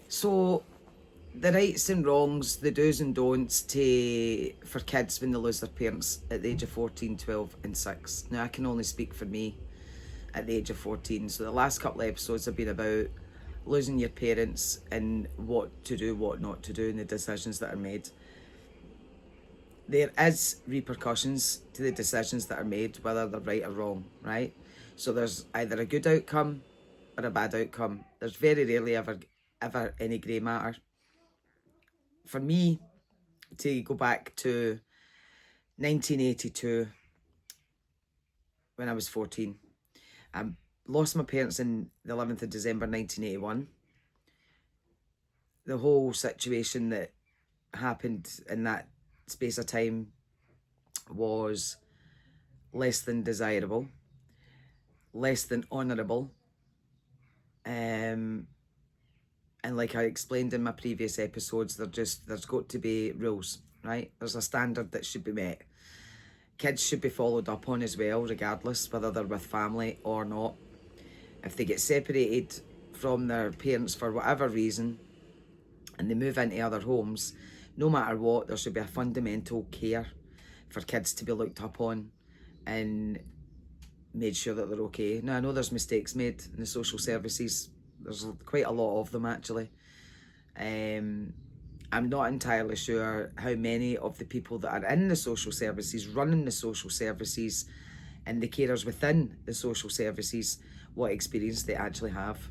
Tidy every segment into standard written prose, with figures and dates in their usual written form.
So the rights and wrongs, the do's and don'ts for kids when they lose their parents at the age of 14, 12 and 6. Now I can only speak for me at the age of 14. So the last couple of episodes have been about losing your parents and what to do, what not to do, and the decisions that are made. There is repercussions to the decisions that are made, whether they're right or wrong, right? So there's either a good outcome or a bad outcome. There's very rarely ever any grey matter. For me, to go back to 1982, when I was 14, I lost my parents in the 11th of December 1981. The whole situation that happened in that space of time was less than desirable, less than honourable, and like I explained in my previous episodes, there's got to be rules, right? There's a standard that should be met. Kids should be followed up on as well, regardless whether they're with family or not. If they get separated from their parents for whatever reason and they move into other homes, no matter what, there should be a fundamental care for kids to be looked up on and made sure that they're okay. Now, I know there's mistakes made in the social services. There's quite a lot of them, actually. I'm not entirely sure how many of the people that are in the social services, running the social services, and the carers within the social services, what experience they actually have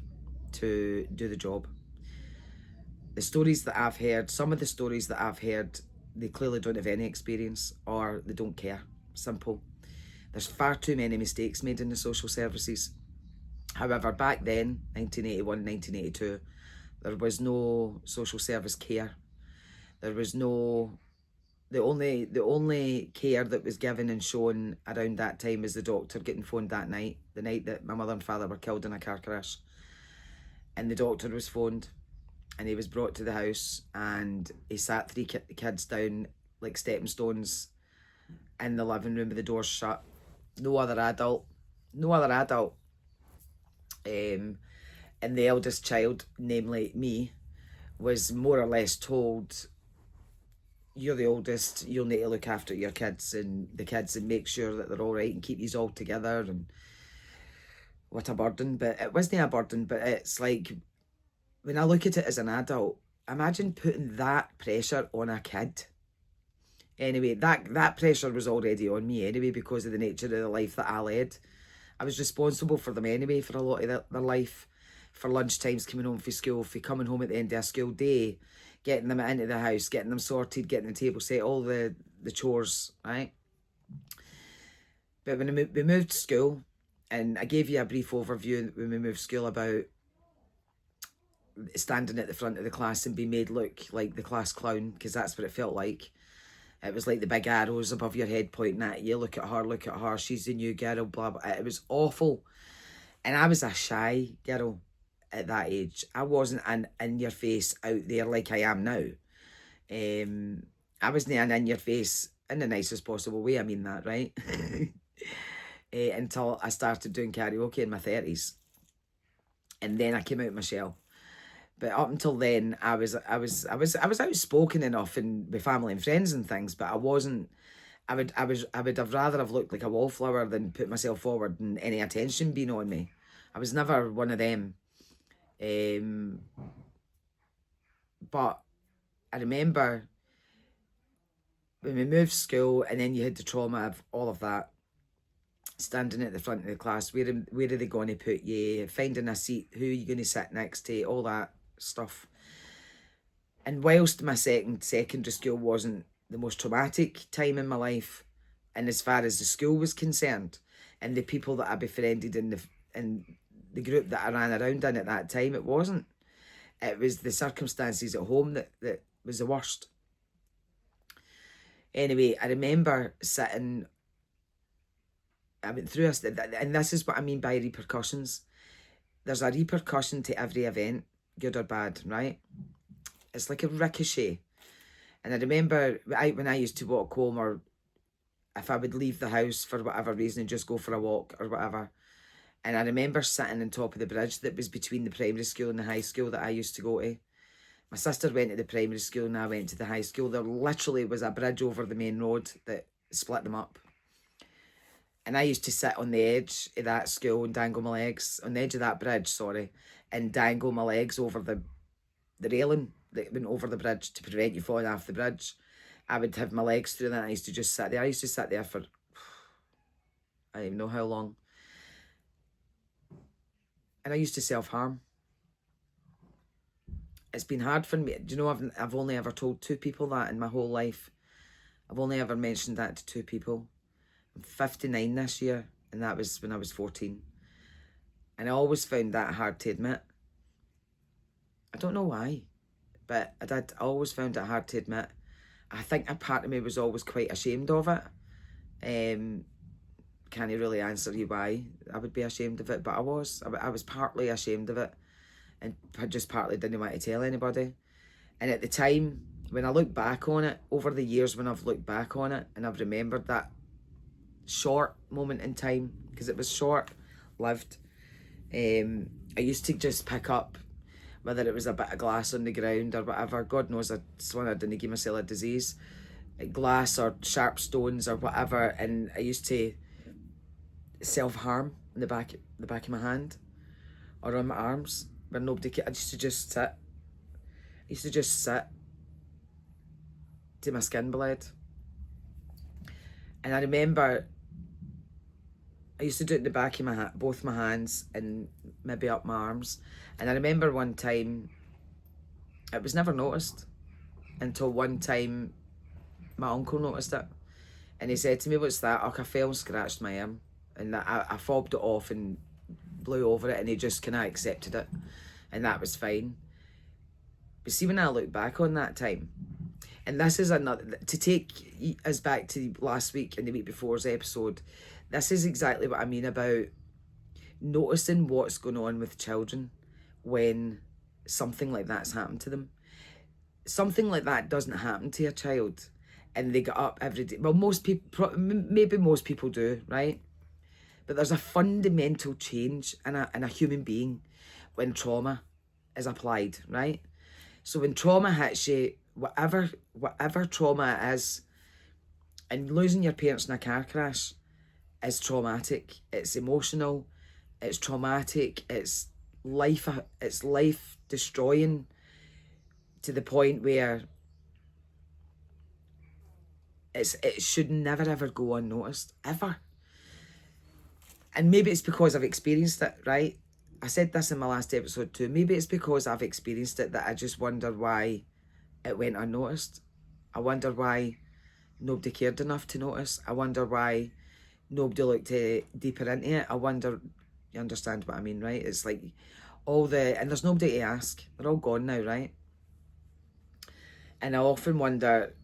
to do the job. The stories that I've heard, some of the stories that I've heard, they clearly don't have any experience or they don't care. Simple. There's far too many mistakes made in the social services. However, back then, 1981, 1982, there was no social service care. There was no... The only care that was given and shown around that time was the doctor getting phoned that night, the night that my mother and father were killed in a car crash. And the doctor was phoned and he was brought to the house and he sat three kids down like stepping stones in the living room with the doors shut. No other adult. And the eldest child, namely me, was more or less told, you're the oldest, you'll need to look after your kids and the kids and make sure that they're all right and keep these all together. And what a burden. But it wasn't a burden, but it's like, when I look at it as an adult, imagine putting that pressure on a kid. Anyway, that pressure was already on me anyway because of the nature of the life that I led. I was responsible for them anyway for a lot of their life, for lunchtimes, coming home from school, for coming home at the end of a school day, getting them into the house, getting them sorted, getting the table set, all the chores, right? But when we moved to school, and I gave you a brief overview when we moved school about standing at the front of the class and being made look like the class clown, because that's what it felt like. It was like the big arrows above your head pointing at you. Look at her, she's the new girl, blah, blah. It was awful. And I was a shy girl at that age. I wasn't an in-your-face out there like I am now. I wasn't an in-your-face in the nicest possible way, I mean that, right? Until I started doing karaoke in my 30s. And then I came out of my shell. But up until then, I was outspoken enough and with family and friends and things, but I wasn't. I would have rather have looked like a wallflower than put myself forward and any attention being on me. I was never one of them. But I remember when we moved school, and then you had the trauma of all of that. Standing at the front of the class, where are they going to put you? Finding a seat, who are you going to sit next to? All that stuff. And whilst my secondary school wasn't the most traumatic time in my life, and as far as the school was concerned, and the people that I befriended in the group that I ran around in at that time, it wasn't. It was the circumstances at home that was the worst. Anyway, I remember sitting... I went through and this is what I mean by repercussions. There's a repercussion to every event, good or bad, right? It's like a ricochet. And I remember when I used to walk home, or if I would leave the house for whatever reason and just go for a walk or whatever, and I remember sitting on top of the bridge that was between the primary school and the high school that I used to go to, My sister went to the primary school and I went to the high school. There literally was a bridge over the main road that split them up. And I used to sit on the edge of that school and dangle my legs, on the edge of that bridge, sorry, and dangle my legs over the railing that went over the bridge to prevent you falling off the bridge. I would have my legs through that. I used to just sit there. I used to sit there for, I don't even know how long. And I used to self-harm. It's been hard for me. Do you know, I've only ever told 2 people that in my whole life. I've only ever mentioned that to 2 people. I'm 59 this year, and that was when I was 14. And I always found that hard to admit. I don't know why, but I always found it hard to admit. I think a part of me was always quite ashamed of it. Can't really answer you why I would be ashamed of it, but I was partly ashamed of it, and I just partly didn't want to tell anybody. And at the time, when I look back on it, over the years when I've looked back on it, and I've remembered that short moment in time, because it was short-lived, I used to just pick up, whether it was a bit of glass on the ground or whatever. God knows I didn't give myself a disease. Glass or sharp stones or whatever, and I used to self-harm in the back of my hand or on my arms where nobody could. I used to just sit. I used to just sit till my skin bled. And I remember I used to do it in the back of both my hands and maybe up my arms. And I remember one time, it was never noticed until one time my uncle noticed it. And he said to me, "What's that?" "Oh, I fell and scratched my arm." And I fobbed it off and blew over it, and he just kind of accepted it. And that was fine. But see, when I look back on that time, and this is another, to take us back to last week and the week before's episode, this is exactly what I mean about noticing what's going on with children when something like that's happened to them. Something like that doesn't happen to a child and they get up every day. Well, most people, maybe most people do, right? But there's a fundamental change in a human being when trauma is applied, right? So when trauma hits you, whatever trauma it is, and losing your parents in a car crash is traumatic. It's emotional. It's traumatic. It's life destroying to the point where it should never ever go unnoticed, ever. And maybe it's because I've experienced it, right? I said this in my last episode too. Maybe it's because I've experienced it that I just wonder why it went unnoticed. I wonder why nobody cared enough to notice. I wonder why nobody looked deeper into it. I wonder, you understand what I mean, right? It's like and there's nobody to ask. They're all gone now, right? And I often wonder,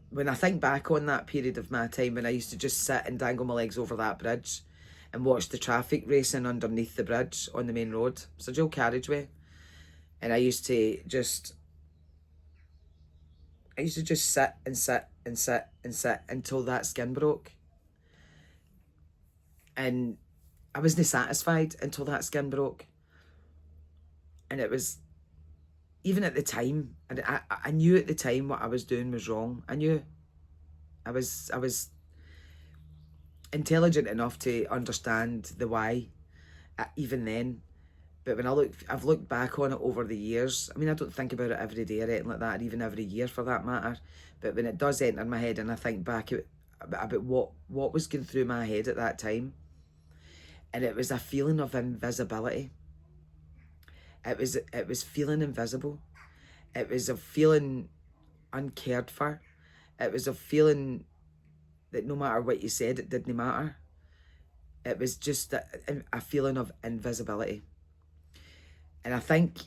when I think back on that period of my time when I used to just sit and dangle my legs over that bridge and watch the traffic racing underneath the bridge on the main road. It's a dual carriageway. And I used to just sit and sit and sit and sit until that skin broke. And I wasn't satisfied until that skin broke. And it was, even at the time, and I knew at the time what I was doing was wrong. I knew. I was intelligent enough to understand the why, even then. But when I've looked back on it over the years. I mean, I don't think about it every day or anything like that, or even every year for that matter. But when it does enter my head and I think back about what was going through my head at that time, and it was a feeling of invisibility. It was feeling invisible. It was a feeling uncared for. It was a feeling that no matter what you said, it didn't matter. It was just a feeling of invisibility. And I think,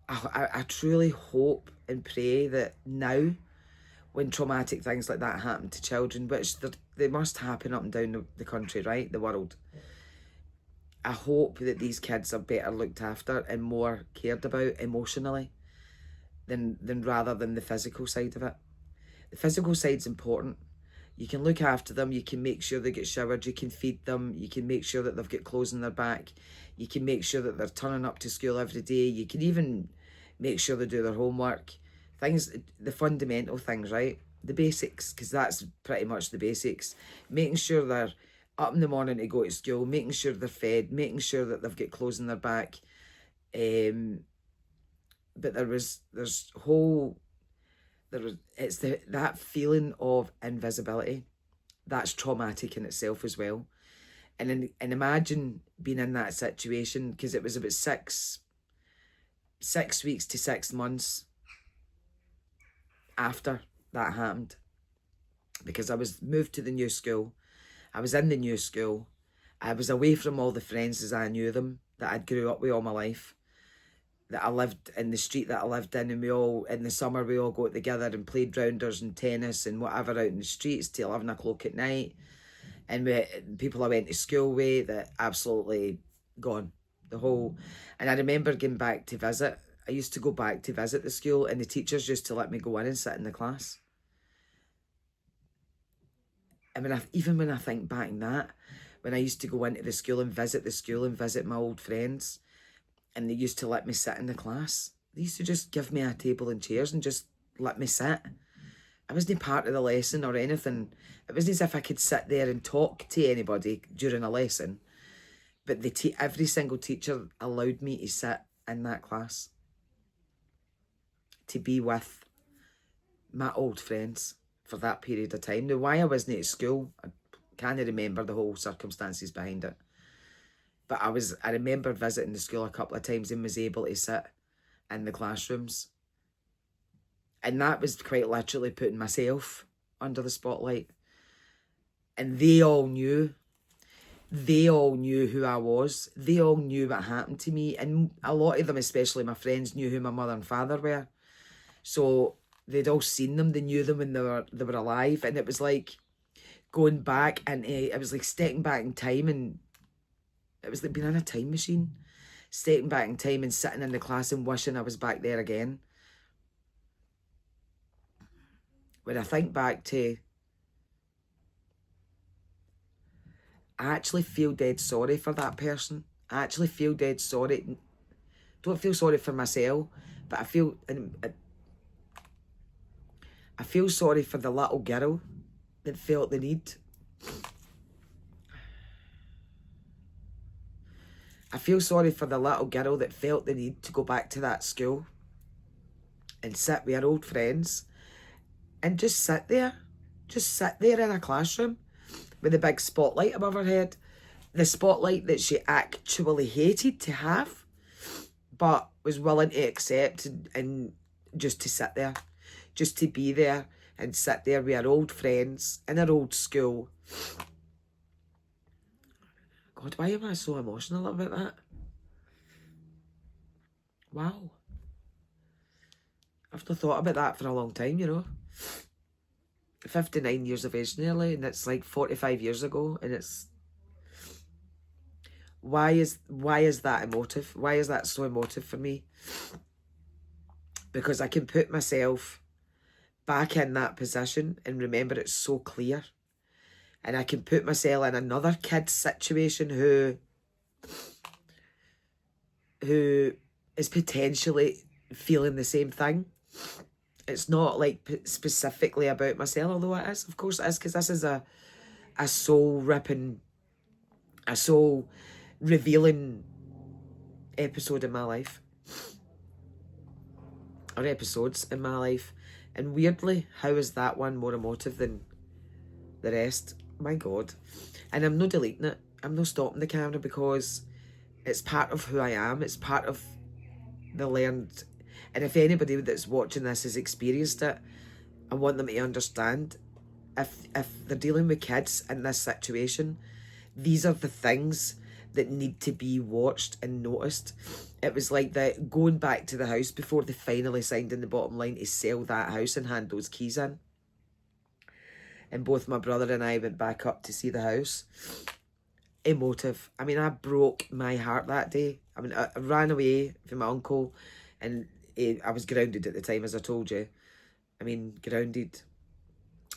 I truly hope and pray that now, when traumatic things like that happen to children, which they must happen up and down the country, right, the world, I hope that these kids are better looked after and more cared about emotionally than rather than the physical side of it. The physical side's important. You can look after them, you can make sure they get showered, you can feed them, you can make sure that they've got clothes on their back, you can make sure that they're turning up to school every day, you can even make sure they do their homework, things, the fundamental things, right? The basics, because that's pretty much the basics. Making sure they're up in the morning to go to school, making sure they're fed, making sure that they've got clothes in their back. But it's that feeling of invisibility that's traumatic in itself as well. And imagine being in that situation, because it was about 6 weeks to 6 months after that happened, because I was moved to the new school. I was in the new school. I was away from all the friends as I knew them, that I'd grew up with all my life, that I lived in the street that I lived in, and we all, in the summer, we all got together and played rounders and tennis and whatever out in the streets till 11 o'clock at night. And people I went to school with, that absolutely gone. And I remember going back to visit. I used to go back to visit the school, and the teachers used to let me go in and sit in the class. I mean, even when I think back on that, when I used to go into the school and visit my old friends, and they used to let me sit in the class. They used to just give me a table and chairs and just let me sit. I wasn't part of the lesson or anything. It wasn't as if I could sit there and talk to anybody during a lesson. But every single teacher allowed me to sit in that class, to be with my old friends for that period of time. Now, why I wasn't at school, I can't remember the whole circumstances behind it. But I remember visiting the school a couple of times and was able to sit in the classrooms. And that was quite literally putting myself under the spotlight. And they all knew who I was. They all knew what happened to me. And a lot of them, especially my friends, knew who my mother and father were. So they'd all seen them. They knew them when they were alive. And it was like going back, and it was like stepping back in time, and it was like being in a time machine, stepping back in time and sitting in the class and wishing I was back there again. When I think back to, I actually feel dead sorry for that person. I actually feel dead sorry. Don't feel sorry for myself, but I feel sorry for the little girl that felt the need. I feel sorry for the little girl that felt the need to go back to that school and sit with her old friends and just sit there in a classroom with a big spotlight above her head. The spotlight that she actually hated to have, but was willing to accept, and just to sit there, just to be there and sit there with her old friends in her old school. God, why am I so emotional about that? Wow. I've not thought about that for a long time, 59 years of age nearly, and it's like 45 years ago, and it's... Why is that emotive? Why is that so emotive for me? Because I can put myself back in that position and remember it's so clear. And I can put myself in another kid's situation who is potentially feeling the same thing. It's not like specifically about myself, although it is. Of course it is, because this is a soul-ripping, a soul-revealing episode in my life. Or episodes in my life. And weirdly, how is that one more emotive than the rest? My God. And I'm not deleting it. I'm not stopping the camera, because it's part of who I am. It's part of the learned... And if anybody that's watching this has experienced it, I want them to understand, if they're dealing with kids in this situation, these are the things that need to be watched and noticed. It was like going back to the house before they finally signed in the bottom line to sell that house and hand those keys in. And both my brother and I went back up to see the house. Emotive. I mean, I broke my heart that day. I mean, I ran away from my uncle, and I was grounded at the time, as I told you. I mean, grounded.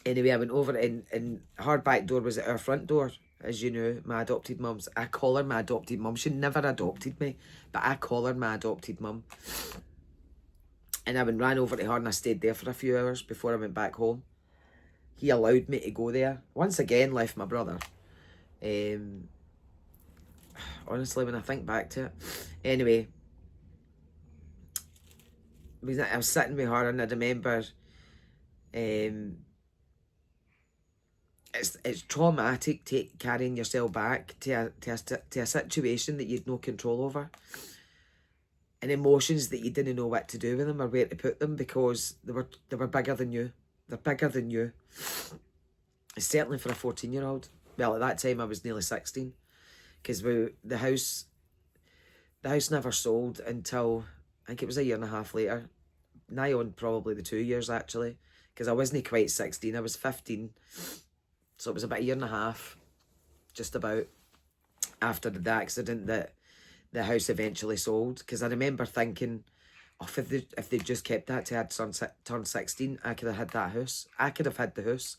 Anyway, I went over, and her back door was at our front door, as you know, my adopted mum's. I call her my adopted mum. She never adopted me, but I call her my adopted mum. And I ran over to her and I stayed there for a few hours before I went back home. He allowed me to go there. Once again, left my brother. Honestly, when I think back to it. Anyway, I was sitting with her and I remember it's traumatic carrying yourself back to a situation that you'd no control over, and emotions that you didn't know what to do with them or where to put them because they were bigger than you. They're bigger than you. Certainly for a 14-year-old. Well, at that time I was nearly 16, because the house never sold until I think it was a year and a half later. Nigh on probably the 2 years actually, because I wasn't quite 16. I was 15. So it was about a year and a half, just about, after the accident that the house eventually sold. Because I remember thinking, oh, if they just kept that till I had turned 16, I could have had that house. I could have had the house.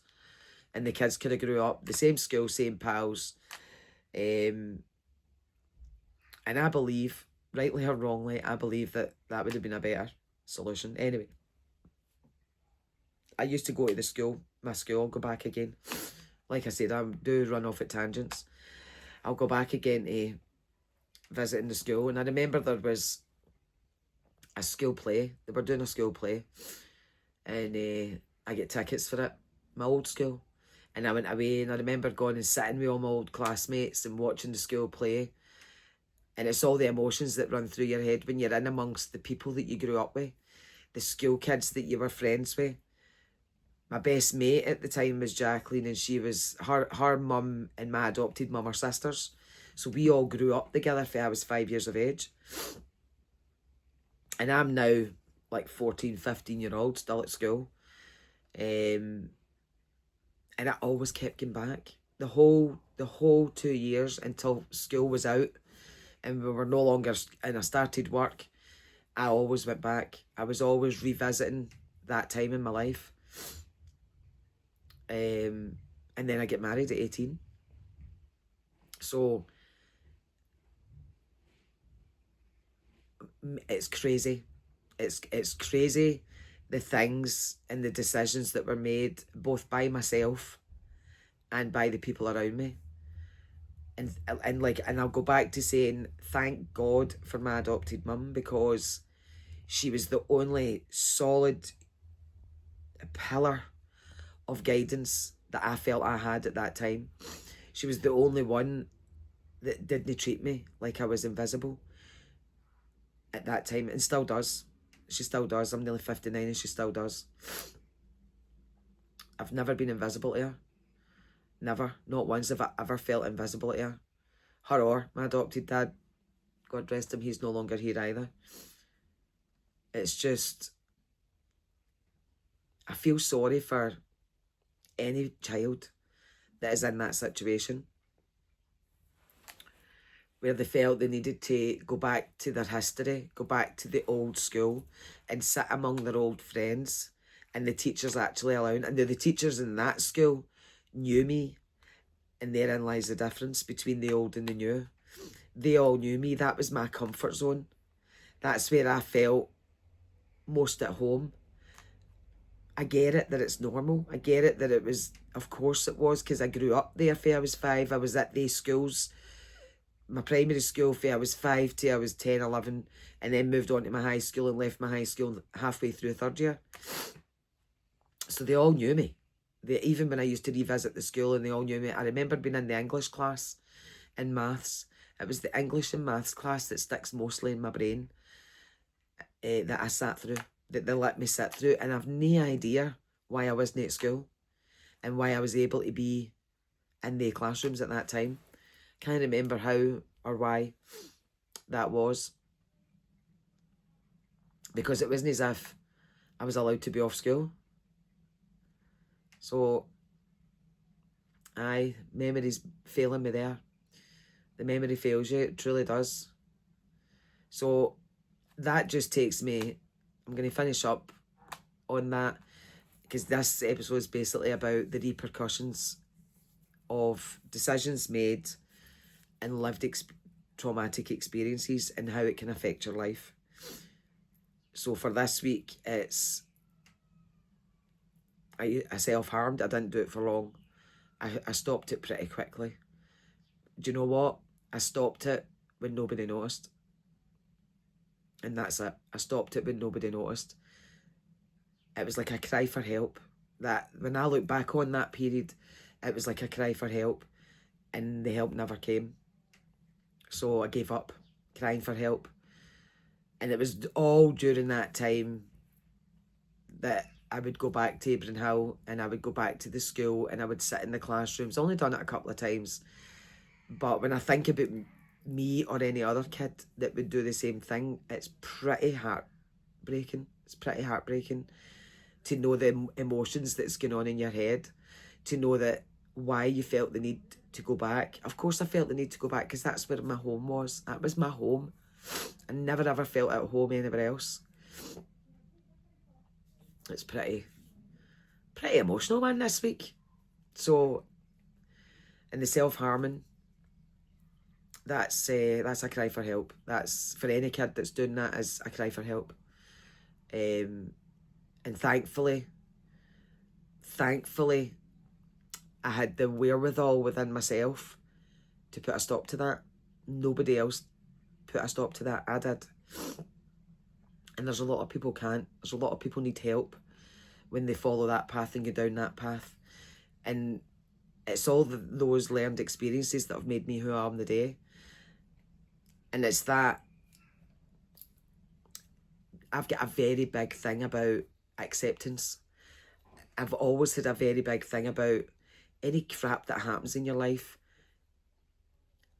And the kids could have grew up, the same school, same pals. And I believe, rightly or wrongly, I believe that would have been a better solution. Anyway, I used to go to my school, I'll go back again. Like I said, I do run off at tangents. I'll go back again to visiting the school. And I remember there was a school play. They were doing a school play. And I get tickets for it. My old school. And I went away and I remember going and sitting with all my old classmates and watching the school play. And it's all the emotions that run through your head when you're in amongst the people that you grew up with. The school kids that you were friends with. My best mate at the time was Jacqueline, and she was, her mum and my adopted mum are sisters. So we all grew up together for I was 5 years of age. And I'm now like 14, 15-year-old, still at school. And I always kept going back. The whole 2 years until school was out and we were no longer, and I started work, I always went back. I was always revisiting that time in my life. And then I get married at 18. So it's crazy. It's crazy, the things and the decisions that were made both by myself and by the people around me. And I'll go back to saying thank God for my adopted mum, because she was the only solid pillar of guidance that I felt I had at that time. She was the only one that didn't treat me like I was invisible at that time, and still does. She still does. I'm nearly 59 and she still does. I've never been invisible to her. Never. Not once have I ever felt invisible to her. Her or my adopted dad. God rest him, he's no longer here either. It's just, I feel sorry for any child that is in that situation where they felt they needed to go back to their history, go back to the old school and sit among their old friends, and the teachers actually allowing, and the teachers in that school knew me, and therein lies the difference between the old and the new. They all knew me. That was my comfort zone. That's where I felt most at home. I get it that it's normal. I get it that it was, of course it was, because I grew up there for I was 5. I was at these schools, my primary school for I was 5 till I was 10, 11, and then moved on to my high school and left my high school halfway through 3rd year. So they all knew me. Even when I used to revisit the school, and they all knew me. I remember being in the English class in maths. It was the English and maths class that sticks mostly in my brain, that I sat through, that they let me sit through, and I've no idea why I wasn't at school and why I was able to be in the classrooms at that time. Can't remember how or why that was, because it wasn't as if I was allowed to be off school. So, memory's failing me there. The memory fails you, it truly does. So that just takes me, I'm going to finish up on that, because this episode is basically about the repercussions of decisions made and lived traumatic experiences and how it can affect your life. So for this week, it's I self-harmed. I didn't do it for long. I stopped it pretty quickly. Do you know what? I stopped it when nobody noticed. And that's it. I stopped it when nobody noticed. It was like a cry for help. That when I look back on that period, it was like a cry for help, and the help never came. So I gave up crying for help. And it was all during that time that I would go back to Aberdeen Hill, and I would go back to the school, and I would sit in the classrooms. Only done it a couple of times. But when I think about me or any other kid that would do the same thing, it's pretty heartbreaking. It's pretty heartbreaking to know the emotions that's going on in your head, to know that why you felt the need to go back. Of course I felt the need to go back because that's where my home was. That was my home. I never ever felt at home anywhere else. It's pretty emotional, man, this week. So, and the self-harming, that's a cry for help. That's, for any kid that's doing that, is a cry for help. And thankfully, I had the wherewithal within myself to put a stop to that. Nobody else put a stop to that. I did. And there's a lot of people can't. There's a lot of people need help when they follow that path and go down that path. And it's all those learned experiences that have made me who I am today. And it's that I've got a very big thing about acceptance. I've always had a very big thing about any crap that happens in your life.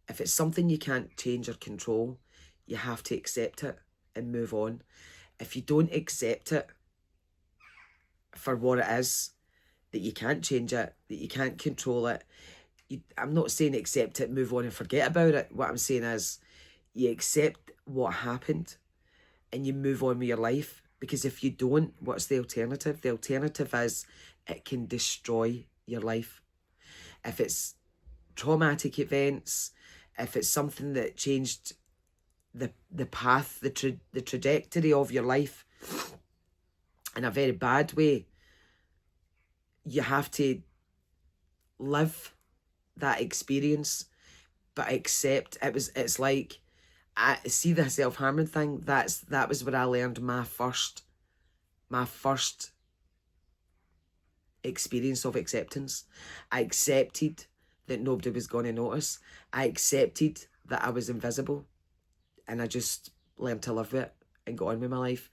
If it's something you can't change or control, you have to accept it and move on. If you don't accept it for what it is, that you can't change it, that you can't control it, I'm not saying accept it, move on and forget about it. What I'm saying is you accept what happened and you move on with your life. Because if you don't, what's the alternative? The alternative is it can destroy your life. If it's traumatic events, if it's something that changed the path, the trajectory of your life in a very bad way, you have to live that experience, but accept it's like, I see the self-harming thing. That was where I learned my first experience of acceptance. I accepted that nobody was going to notice. I accepted that I was invisible, and I just learned to live with it and go on with my life.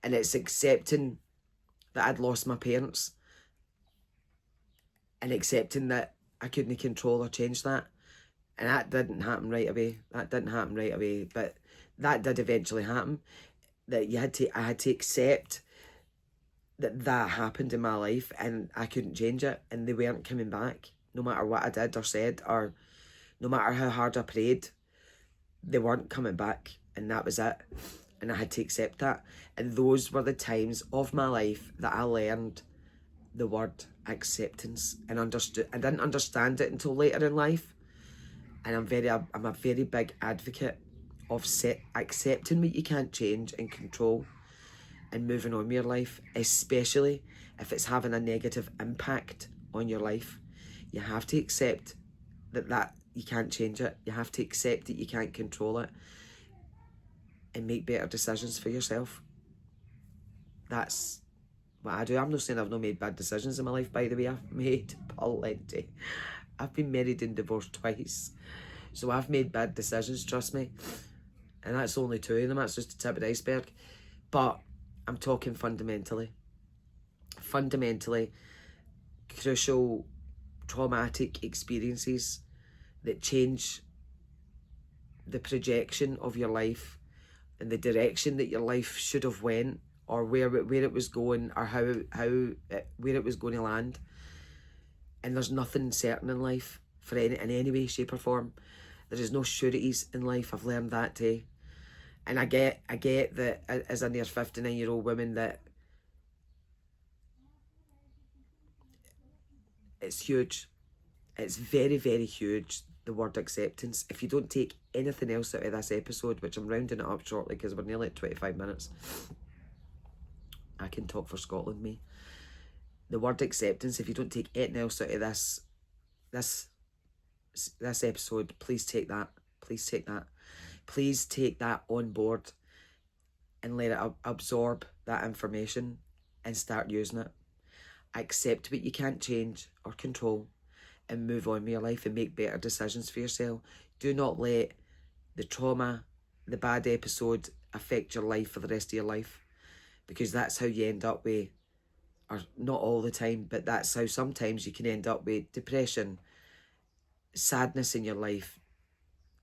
And it's accepting that I'd lost my parents, and accepting that I couldn't control or change that. And that didn't happen right away. But that did eventually happen. That I had to accept that happened in my life, and I couldn't change it, and they weren't coming back. No matter what I did or said, or no matter how hard I prayed, they weren't coming back, and that was it. And I had to accept that. And those were the times of my life that I learned the word acceptance and understood. I didn't understand it until later in life. And I'm a very big advocate of accepting what you can't change and control and moving on with your life, especially if it's having a negative impact on your life. You have to accept that you can't change it. You have to accept that you can't control it and make better decisions for yourself. That's what I do. I'm not saying I've not made bad decisions in my life, by the way. I've made plenty. I've been married and divorced twice. So I've made bad decisions, trust me. And that's only 2 of them. That's just the tip of the iceberg. But I'm talking fundamentally. Fundamentally, crucial, traumatic experiences that change the projection of your life and the direction that your life should have went, or where it was going, or where it was going to land. And there's nothing certain in life in any way, shape or form. There is no sureties in life. I've learned that too. And I get that as a near 59-year-old woman, that it's huge. It's very, very huge, the word acceptance. If you don't take anything else out of this episode, which I'm rounding it up shortly because we're nearly at 25 minutes, I can talk for Scotland, me. The word acceptance, if you don't take anything else out of this episode, please take that. Please take that. Please take that on board and let it absorb that information and start using it. Accept what you can't change or control and move on with your life and make better decisions for yourself. Do not let the trauma, the bad episode affect your life for the rest of your life, because that's how you end up with, or not all the time, but that's how sometimes you can end up with depression, sadness in your life,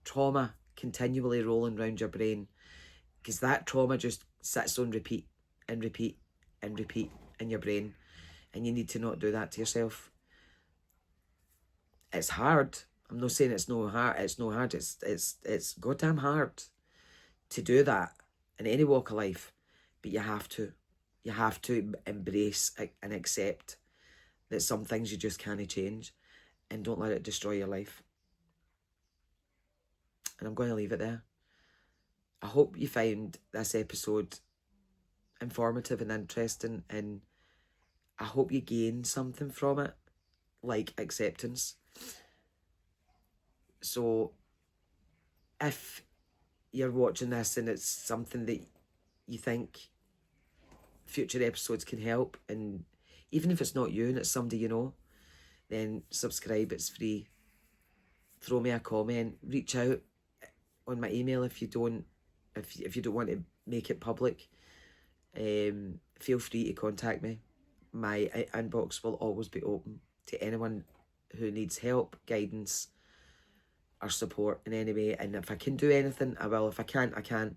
trauma continually rolling around your brain, because that trauma just sits on repeat and repeat and repeat in your brain, and you need to not do that to yourself. It's hard. I'm not saying it's no hard. It's no hard. It's goddamn hard to do that in any walk of life, but you have to. You have to embrace and accept that some things you just can't change, and don't let it destroy your life. And I'm going to leave it there. I hope you find this episode informative and interesting, and I hope you gain something from it, like acceptance. So if you're watching this and it's something that you think future episodes can help, and even if it's not you and it's somebody you know, then subscribe. It's free. Throw me a comment. Reach out on my email if you don't want to make it public. Feel free to contact me. My inbox will always be open to anyone who needs help, guidance, or support in any way. And if I can do anything, I will. If I can't, I can't.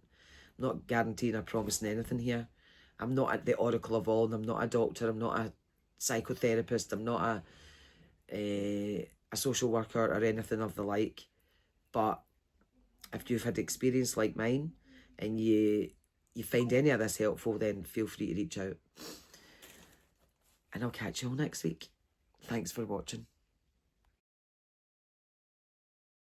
I'm not guaranteeing or promising anything here. I'm not at the Oracle of all. I'm not a doctor. I'm not a psychotherapist. I'm not a social worker or anything of the like. But if you've had experience like mine and you find any of this helpful, then feel free to reach out. And I'll catch you all next week. Thanks for watching.